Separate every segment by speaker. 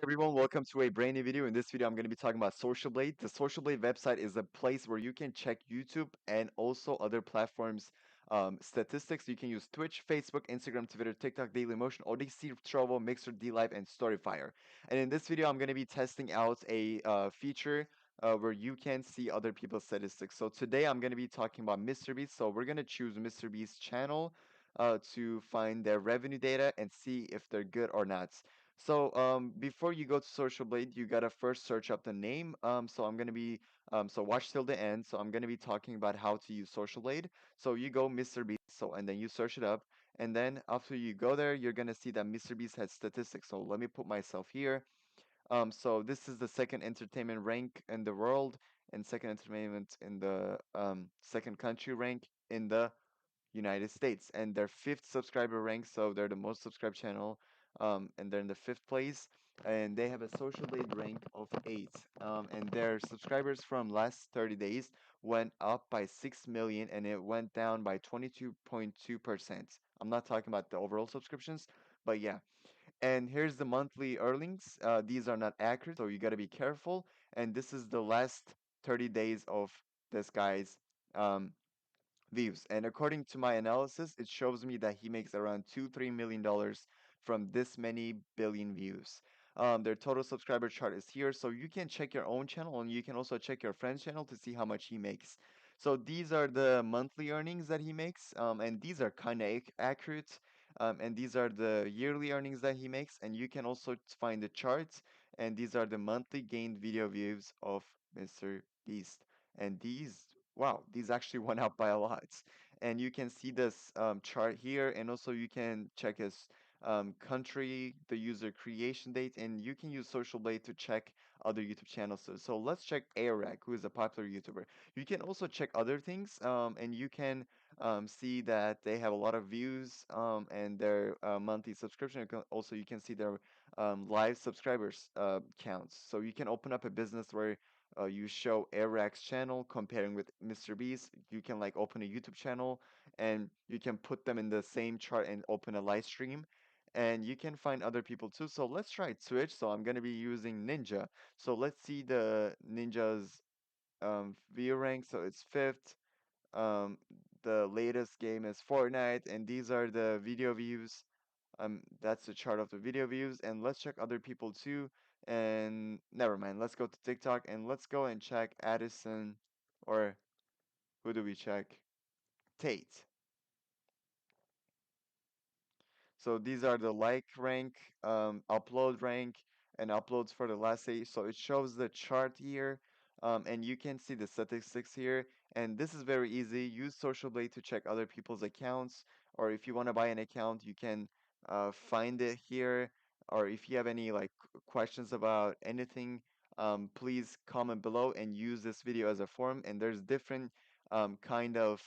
Speaker 1: Everyone, welcome to a brand new video. In this video, I'm going to be talking about SocialBlade. The SocialBlade website is a place where you can check YouTube and also other platforms statistics. You can use Twitch, Facebook, Instagram, Twitter, TikTok, Dailymotion, Odyssey, Trovo, Mixer, DLive, and Storyfire. And in this video, I'm going to be testing out a feature where you can see other people's statistics. So today, I'm going to be talking about MrBeast. So we're going to choose MrBeast's channel to find their revenue data and see if they're good or not. So before you go to SocialBlade, you gotta first search up the name. So I'm gonna be so watch till the end. So I'm gonna be talking about how to use SocialBlade. So you go Mr. Beast, so and then you search it up, and then after you go there, you're gonna see that Mr. Beast has statistics. So let me put myself here. So this is the second entertainment rank in the world, and second entertainment in the second country rank in the United States, and their fifth subscriber rank, so they're the most subscribed channel, and they're in the fifth place, and they have a social blade rank of 8, and their subscribers from last 30 days went up by 6 million, and it went down by 22.2%. I'm not talking about the overall subscriptions, but yeah. And here's the monthly earnings. These are not accurate, so you got to be careful. And this is the last 30 days of this guy's um, views. And according to my analysis, it shows me that he makes around $3 million from this many billion views. Their total subscriber chart is here, so you can check your own channel and you can also check your friend's channel to see how much he makes. So these are the monthly earnings that he makes, and these are kind of accurate. And these are the yearly earnings that he makes, and you can also find the charts. And these are the monthly gained video views of Mr. Beast. And these wow, these actually went up by a lot. And you can see this chart here, and also you can check his country, the user creation date, and you can use Social Blade to check other YouTube channels. So let's check Airrack, who is a popular YouTuber. You can also check other things, and you can see that they have a lot of views and their monthly subscription. Also, you can see their live subscribers counts. So you can open up a business where you show Airrack's channel comparing with Mr. Beast. You can like open a YouTube channel and you can put them in the same chart and open a live stream. And you can find other people too. So let's try Twitch. So I'm gonna be using Ninja. So let's see the Ninja's view rank. So it's fifth. Um, the latest game is Fortnite, and these are the video views. That's the chart of the video views, and let's check other people too. And never mind, let's go to TikTok and let's go and check Addison, or who do we check? Tate. So these are the like rank, upload rank, and uploads for the last day. So it shows the chart here, and you can see the statistics here. And this is very easy. Use Social Blade to check other people's accounts, or if you want to buy an account, you can find it here. Or if you have any like questions about anything, please comment below and use this video as a forum. And there's different kind of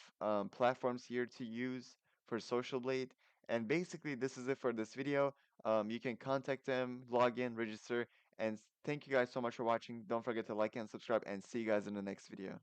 Speaker 1: platforms here to use for Social Blade. And basically, this is it for this video. You can contact them, log in, register, and thank you guys so much for watching. Don't forget to like and subscribe, and see you guys in the next video.